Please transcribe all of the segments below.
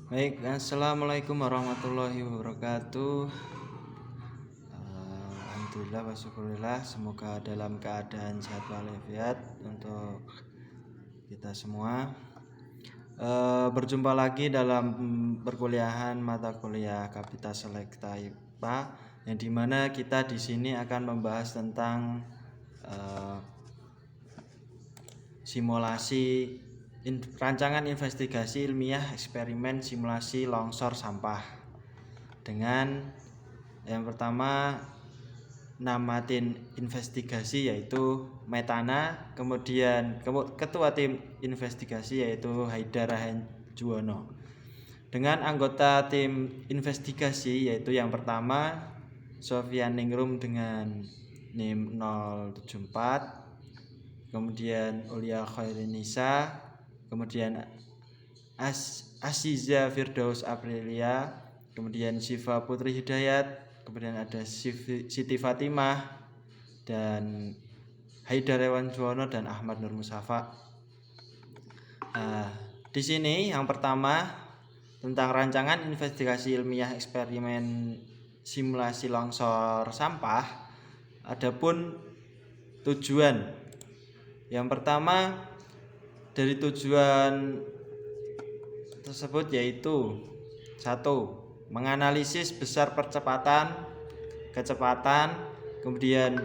Baik, assalamualaikum warahmatullahi wabarakatuh. Alhamdulillah wa syukurillah, semoga dalam keadaan sehat walafiat untuk kita semua. Berjumpa lagi dalam perkuliahan mata kuliah Kapita Selekta IPA, yang dimana kita di sini akan membahas tentang simulasi rancangan investigasi ilmiah eksperimen simulasi longsor sampah. Dengan yang pertama nama tim investigasi yaitu Metana, kemudian ketua tim investigasi yaitu Haidar Juwono. Dengan anggota tim investigasi yaitu yang pertama Sofyan Ningrum dengan NIM 074, kemudian Ulia Khairinisa, kemudian Asiza Firdaus Aprilia, kemudian Syifa Putri Hidayat, kemudian ada Siti Fatimah, dan Haidar Juwono dan Ahmad Nur Musafa. Di sini yang pertama tentang rancangan investigasi ilmiah eksperimen simulasi longsor sampah. Adapun tujuan yang pertama dari tujuan tersebut yaitu 1. Menganalisis besar kecepatan, kemudian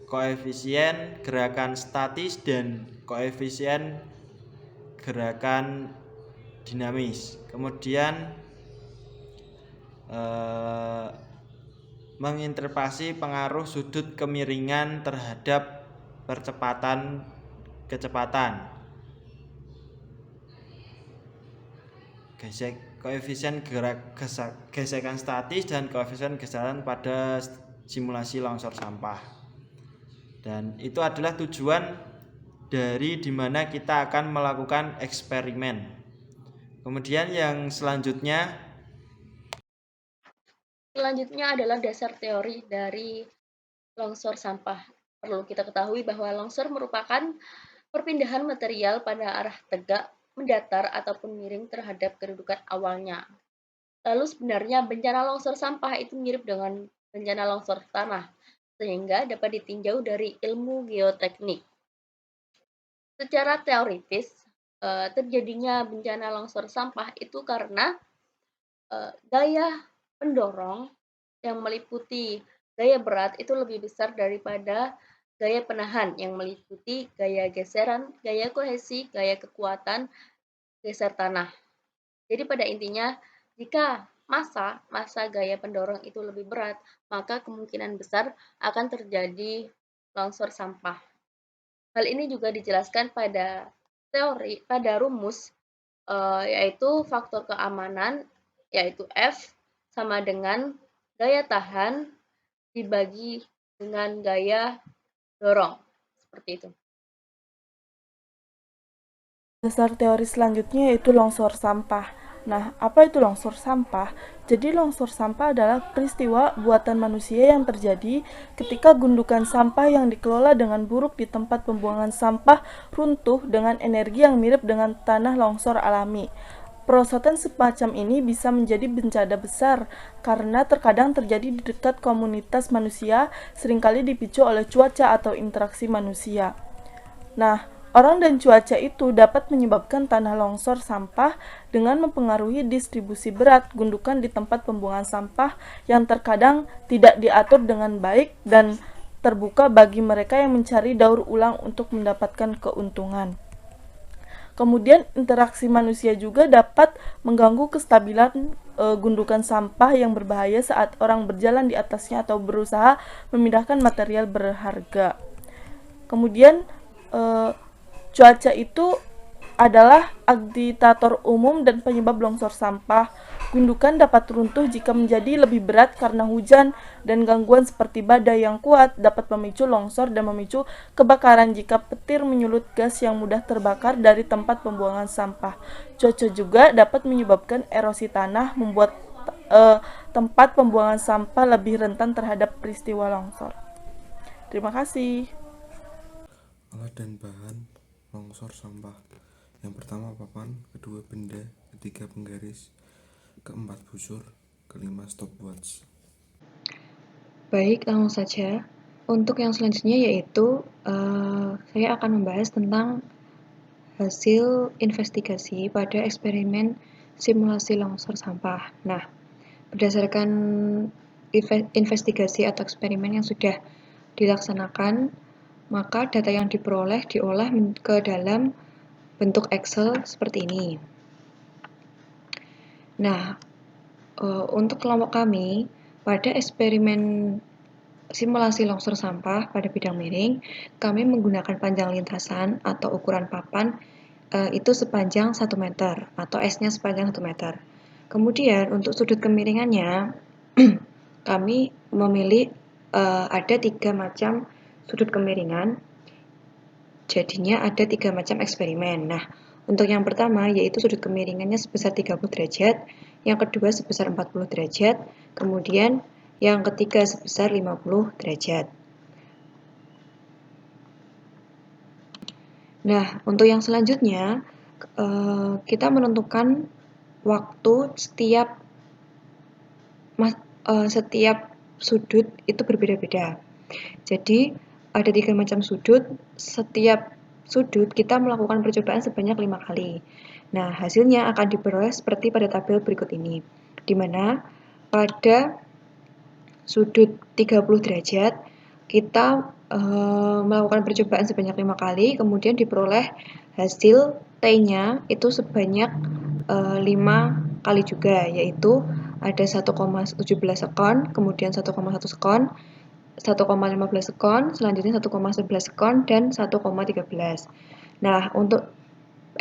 koefisien gerakan statis dan koefisien gerakan dinamis. Kemudian menginterpretasi pengaruh sudut kemiringan terhadap kecepatan. Koefisien gesekan statis dan koefisien gesekan pada simulasi longsor sampah. Dan itu adalah tujuan dari dimana kita akan melakukan eksperimen. Kemudian yang selanjutnya adalah dasar teori dari longsor sampah. Perlu kita ketahui bahwa longsor merupakan perpindahan material pada arah tegak, mendatar, ataupun miring terhadap kedudukan awalnya. Lalu sebenarnya bencana longsor sampah itu mirip dengan bencana longsor tanah, sehingga dapat ditinjau dari ilmu geoteknik. Secara teoritis, terjadinya bencana longsor sampah itu karena gaya pendorong yang meliputi gaya berat itu lebih besar daripada gaya penahan yang meliputi gaya geseran, gaya kohesi, gaya kekuatan geser tanah. Jadi pada intinya, jika massa gaya pendorong itu lebih berat, maka kemungkinan besar akan terjadi longsor sampah. Hal ini juga dijelaskan pada rumus yaitu faktor keamanan, yaitu F sama dengan gaya tahan dibagi dengan gaya dorong, seperti itu. Dasar teori selanjutnya yaitu longsor sampah. Nah, apa itu longsor sampah? Jadi longsor sampah adalah peristiwa buatan manusia yang terjadi ketika gundukan sampah yang dikelola dengan buruk di tempat pembuangan sampah runtuh dengan energi yang mirip dengan tanah longsor alami. Perosotan semacam ini bisa menjadi bencana besar karena terkadang terjadi di dekat komunitas manusia, seringkali dipicu oleh cuaca atau interaksi manusia. Nah, orang dan cuaca itu dapat menyebabkan tanah longsor sampah dengan mempengaruhi distribusi berat gundukan di tempat pembuangan sampah yang terkadang tidak diatur dengan baik dan terbuka bagi mereka yang mencari daur ulang untuk mendapatkan keuntungan. Kemudian interaksi manusia juga dapat mengganggu kestabilan gundukan sampah yang berbahaya saat orang berjalan di atasnya atau berusaha memindahkan material berharga. Kemudian cuaca itu adalah agitator umum dan penyebab longsor sampah. Gundukan dapat runtuh jika menjadi lebih berat karena hujan, dan gangguan seperti badai yang kuat dapat memicu longsor dan memicu kebakaran jika petir menyulut gas yang mudah terbakar dari tempat pembuangan sampah. Cuaca juga dapat menyebabkan erosi tanah, membuat tempat pembuangan sampah lebih rentan terhadap peristiwa longsor. Terima kasih. Alat dan bahan longsor sampah. Yang pertama papan, kedua benda, ketiga penggaris. keempat busur, kelima stopwatch. Baik, langsung saja. Untuk yang selanjutnya yaitu saya akan membahas tentang hasil investigasi pada eksperimen simulasi longsor sampah. Nah, berdasarkan investigasi atau eksperimen yang sudah dilaksanakan, maka data yang diperoleh diolah ke dalam bentuk Excel seperti ini. Nah, untuk kelompok kami, pada eksperimen simulasi longsor sampah pada bidang miring, kami menggunakan panjang lintasan atau ukuran papan itu sepanjang 1 meter atau S-nya sepanjang 1 meter. Kemudian untuk sudut kemiringannya, kami memilih ada 3 macam sudut kemiringan, jadinya ada 3 macam eksperimen. Nah, untuk yang pertama yaitu sudut kemiringannya sebesar 30 derajat, yang kedua sebesar 40 derajat, kemudian yang ketiga sebesar 50 derajat. Nah, untuk yang selanjutnya, kita menentukan waktu setiap sudut itu berbeda-beda. Jadi, ada 3 macam sudut, setiap sudut kita melakukan percobaan sebanyak 5 kali. Nah, hasilnya akan diperoleh seperti pada tabel berikut ini, di mana pada sudut 30 derajat kita melakukan percobaan sebanyak 5 kali, kemudian diperoleh hasil T-nya itu sebanyak 5 kali juga, yaitu ada 1,17 sekon, kemudian 1,1 sekon, 1,15 sekon, selanjutnya 1,11 sekon, dan 1,13. Nah, untuk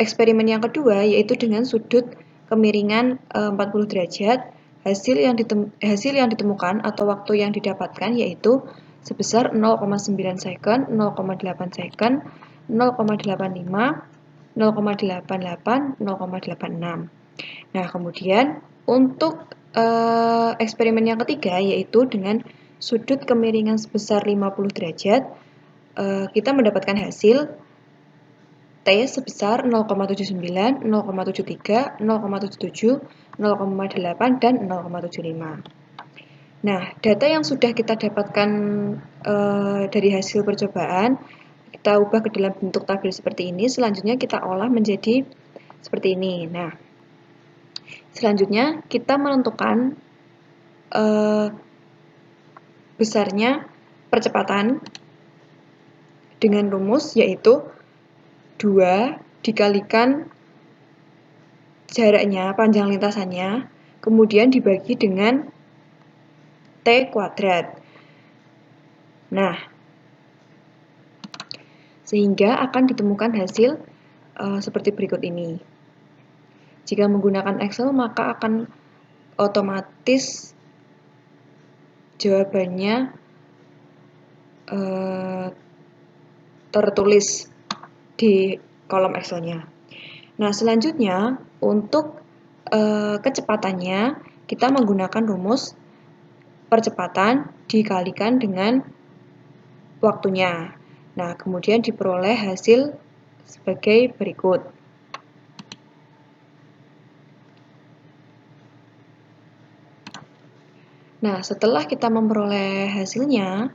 eksperimen yang kedua yaitu dengan sudut kemiringan 40 derajat, hasil yang ditemukan atau waktu yang didapatkan yaitu sebesar 0,9 second, 0,8 second, 0,85, 0,88, 0,86. Nah, kemudian untuk eksperimen yang ketiga yaitu dengan sudut kemiringan sebesar 50 derajat, kita mendapatkan hasil T sebesar 0,79, 0,73, 0,77, 0,8, dan 0,75. Nah, data yang sudah kita dapatkan dari hasil percobaan, kita ubah ke dalam bentuk tabel seperti ini, selanjutnya kita olah menjadi seperti ini. Nah, selanjutnya kita menentukan besarnya percepatan dengan rumus yaitu 2 dikalikan jaraknya, panjang lintasannya, kemudian dibagi dengan T kuadrat. Nah, sehingga akan ditemukan hasil seperti berikut ini. Jika menggunakan Excel, maka akan otomatis jawabannya tertulis di kolom Excel-nya. Nah, selanjutnya untuk kecepatannya kita menggunakan rumus percepatan dikalikan dengan waktunya. Nah, kemudian diperoleh hasil sebagai berikut. Nah, setelah kita memperoleh hasilnya,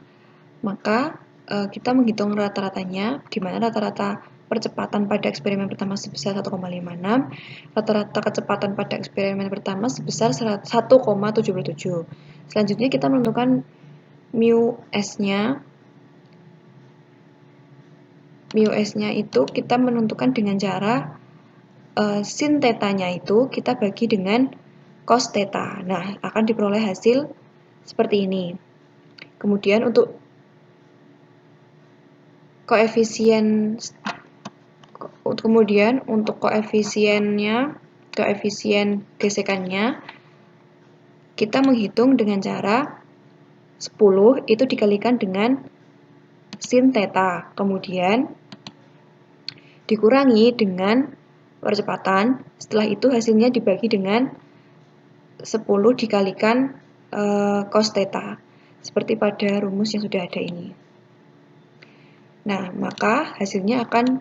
maka kita menghitung rata-ratanya, di mana rata-rata percepatan pada eksperimen pertama sebesar 1,56, rata-rata kecepatan pada eksperimen pertama sebesar 1,77. Selanjutnya kita menentukan mu S-nya. Mu S-nya itu kita menentukan dengan cara sin theta-nya itu kita bagi dengan cos theta. Nah, akan diperoleh hasil seperti ini. Kemudian untuk koefisien gesekannya kita menghitung dengan cara 10 itu dikalikan dengan sin theta, kemudian dikurangi dengan percepatan, setelah itu hasilnya dibagi dengan 10 dikalikan cos theta, seperti pada rumus yang sudah ada ini. Nah, maka hasilnya akan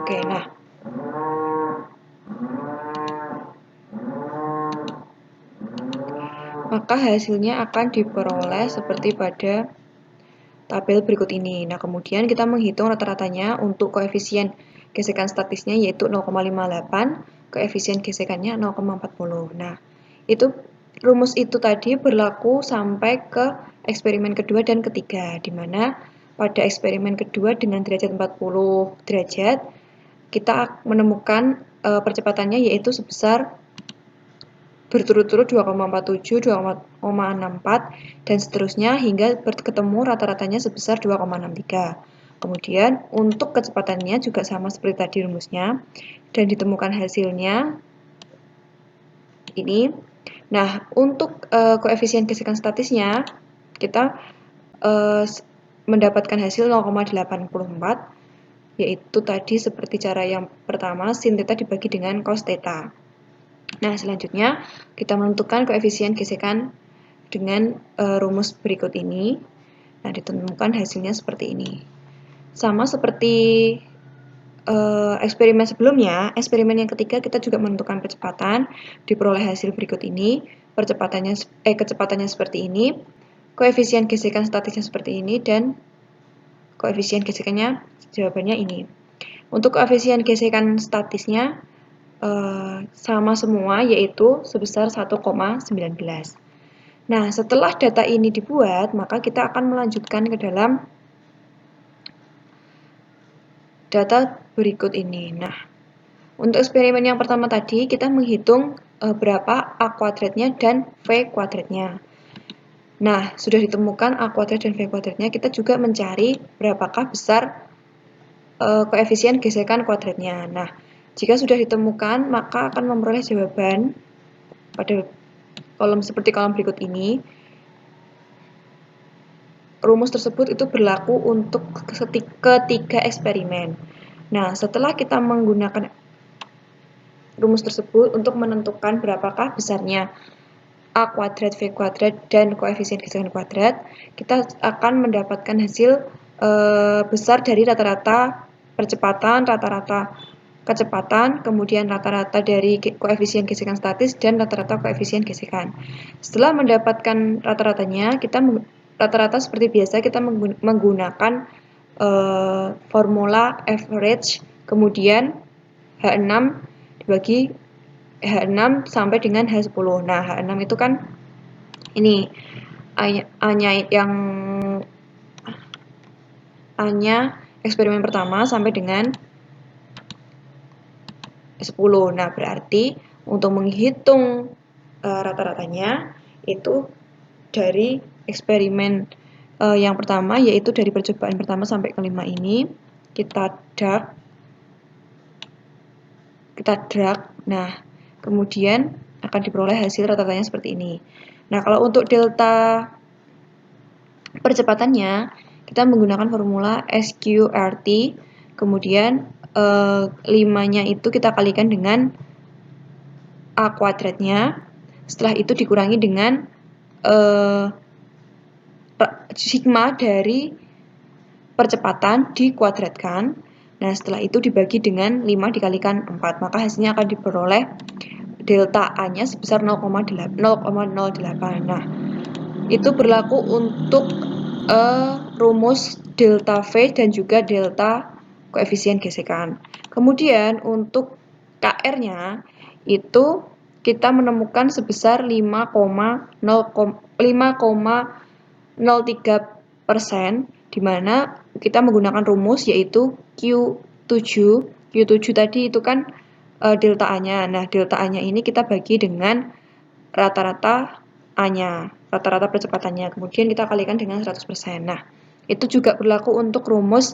Oke, nah maka hasilnya akan diperoleh seperti pada tabel berikut ini. Nah, kemudian kita menghitung rata-ratanya untuk koefisien gesekan statisnya yaitu 0,58, koefisien gesekannya 0,40. Nah, itu rumus itu tadi berlaku sampai ke eksperimen kedua dan ketiga, di mana pada eksperimen kedua dengan derajat 40 derajat, kita menemukan percepatannya yaitu sebesar berturut-turut 2,47, 2,64, dan seterusnya hingga ketemu rata-ratanya sebesar 2,63. Kemudian untuk kecepatannya juga sama seperti tadi rumusnya, dan ditemukan hasilnya ini. Nah, untuk koefisien gesekan statisnya, kita mendapatkan hasil 0,84, yaitu tadi seperti cara yang pertama, sin theta dibagi dengan cos theta. Nah, selanjutnya kita menentukan koefisien gesekan dengan rumus berikut ini. Nah, ditemukan hasilnya seperti ini. Sama seperti eksperimen sebelumnya, eksperimen yang ketiga kita juga menentukan kecepatan, diperoleh hasil berikut ini, kecepatannya seperti ini, koefisien gesekan statisnya seperti ini, dan koefisien gesekannya jawabannya ini. Untuk koefisien gesekan statisnya sama semua, yaitu sebesar 1,19. Nah, setelah data ini dibuat, maka kita akan melanjutkan ke dalam data berikut ini. Nah, untuk eksperimen yang pertama tadi, kita menghitung berapa A kuadratnya dan V kuadratnya. Nah, sudah ditemukan A kuadrat dan V kuadratnya, kita juga mencari berapakah besar koefisien gesekan kuadratnya. Nah, jika sudah ditemukan, maka akan memperoleh jawaban pada kolom seperti kolom berikut ini. Rumus tersebut itu berlaku untuk ketiga eksperimen. Nah, setelah kita menggunakan rumus tersebut untuk menentukan berapakah besarnya A kuadrat, V kuadrat, dan koefisien gesekan kuadrat, kita akan mendapatkan hasil besar dari rata-rata percepatan, rata-rata kecepatan, kemudian rata-rata dari koefisien gesekan statis, dan rata-rata koefisien gesekan. Setelah mendapatkan rata-ratanya, kita rata-rata seperti biasa kita menggunakan formula average, kemudian H6 dibagi H6 sampai dengan H10. Nah, H6 itu kan ini A-nya yang A-nya eksperimen pertama sampai dengan 10. Nah, berarti untuk menghitung rata-ratanya itu dari eksperimen yang pertama, yaitu dari percobaan pertama sampai kelima ini, kita drag. Nah, kemudian akan diperoleh hasil rata-ratanya seperti ini. Nah, kalau untuk delta percepatannya, kita menggunakan formula SQRT, kemudian 5-nya itu kita kalikan dengan A kuadratnya, setelah itu dikurangi dengan sigma dari percepatan dikuadratkan. Nah, setelah itu dibagi dengan 5 dikalikan 4, maka hasilnya akan diperoleh delta A-nya sebesar 0,08. Nah, itu berlaku untuk rumus delta V dan juga delta koefisien gesekan. Kemudian untuk KR-nya itu kita menemukan sebesar 5,03%, di mana kita menggunakan rumus yaitu Q7. Q7 tadi itu kan delta A-nya. Nah, delta A-nya ini kita bagi dengan rata-rata A-nya, rata-rata percepatannya. Kemudian kita kalikan dengan 100%. Nah, itu juga berlaku untuk rumus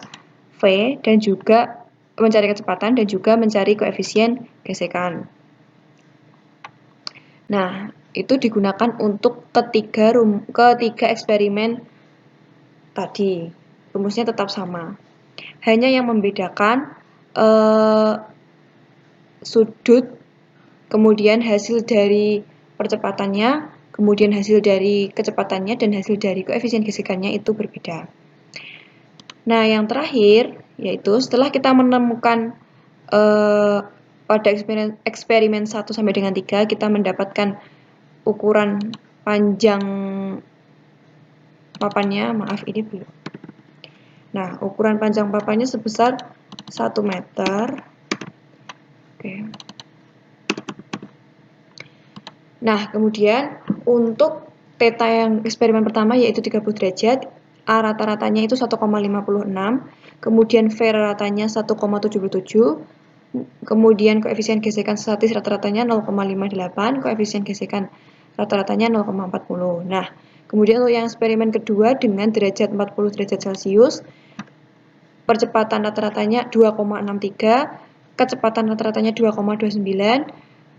V dan juga mencari kecepatan dan juga mencari koefisien gesekan. Nah, itu digunakan untuk ketiga eksperimen tadi. Rumusnya tetap sama. Hanya yang membedakan sudut, kemudian hasil dari percepatannya, kemudian hasil dari kecepatannya, dan hasil dari koefisien gesekannya itu berbeda. Nah, yang terakhir, yaitu setelah kita menemukan pada eksperimen 1 sampai dengan 3 kita mendapatkan ukuran panjang papannya, maaf ini belum. Nah, ukuran panjang papannya sebesar 1 meter. Oke. Nah, kemudian untuk theta yang eksperimen pertama yaitu 30 derajat, A rata-ratanya itu 1,56, kemudian V ratanya 1,77, kemudian koefisien gesekan statis rata-ratanya 0,58, koefisien gesekan rata-ratanya 0,40. Nah, kemudian untuk yang eksperimen kedua dengan derajat 40 derajat Celcius, percepatan rata-ratanya 2,63, kecepatan rata-ratanya 2,29,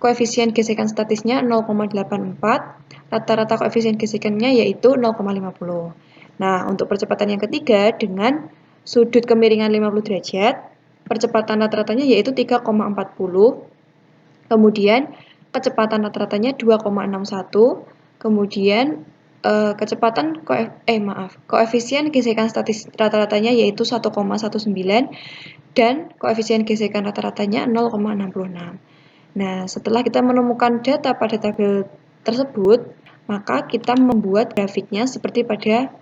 koefisien gesekan statisnya 0,84, rata-rata koefisien gesekannya yaitu 0,50. Nah, untuk percepatan yang ketiga dengan sudut kemiringan 50 derajat, percepatan rata-ratanya yaitu 3,40, kemudian kecepatan rata-ratanya 2,61, kemudian koefisien gesekan statis rata-ratanya yaitu 1,19 dan koefisien gesekan rata-ratanya 0,66. Nah, setelah kita menemukan data pada tabel tersebut, maka kita membuat grafiknya seperti pada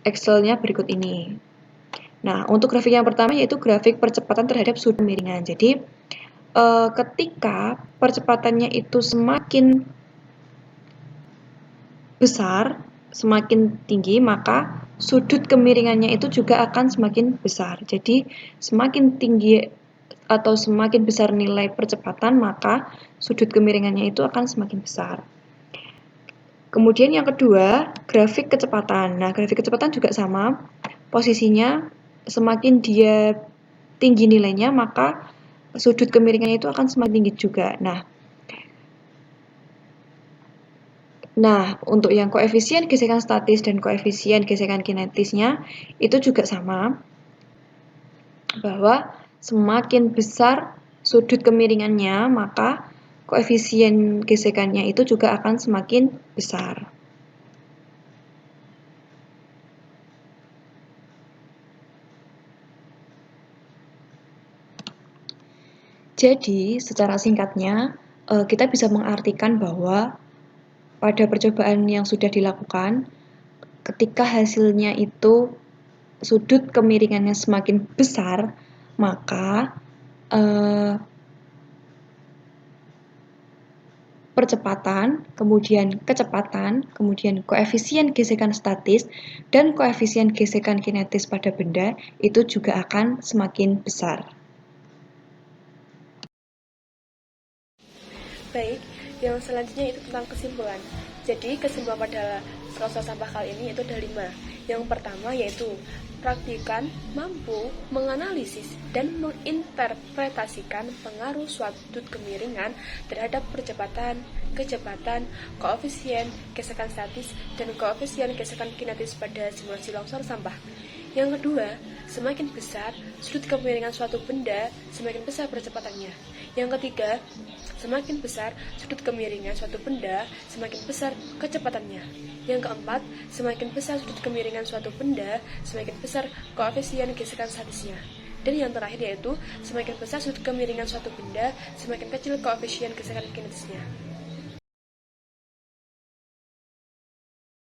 Excel-nya berikut ini. Nah, untuk grafik yang pertama yaitu grafik percepatan terhadap sudut kemiringan. Jadi, ketika percepatannya itu semakin besar, semakin tinggi, maka sudut kemiringannya itu juga akan semakin besar. Jadi, semakin tinggi atau semakin besar nilai percepatan, maka sudut kemiringannya itu akan semakin besar. Kemudian yang kedua, grafik kecepatan. Nah, grafik kecepatan juga sama. Posisinya semakin dia tinggi nilainya, maka sudut kemiringannya itu akan semakin tinggi juga. Nah, untuk yang koefisien gesekan statis dan koefisien gesekan kinetisnya itu juga sama. Bahwa semakin besar sudut kemiringannya, maka koefisien gesekannya itu juga akan semakin besar. Jadi, secara singkatnya, kita bisa mengartikan bahwa pada percobaan yang sudah dilakukan, ketika hasilnya itu sudut kemiringannya semakin besar, maka percepatan, kemudian kecepatan, kemudian koefisien gesekan statis, dan koefisien gesekan kinetis pada benda itu juga akan semakin besar. Baik, yang selanjutnya itu tentang kesimpulan. Jadi kesimpulan pada longsor sampah kali ini itu ada 5. Yang pertama yaitu praktikan mampu menganalisis dan menginterpretasikan pengaruh sudut kemiringan terhadap percepatan, kecepatan, koefisien gesekan statis, dan koefisien gesekan kinetis pada simulasi longsor sampah. Yang kedua, semakin besar sudut kemiringan suatu benda, semakin besar percepatannya. Yang ketiga, semakin besar sudut kemiringan suatu benda, semakin besar kecepatannya. Yang keempat, semakin besar sudut kemiringan suatu benda, semakin besar koefisien gesekan statisnya. Dan yang terakhir yaitu, semakin besar sudut kemiringan suatu benda, semakin kecil koefisien gesekan kinetisnya.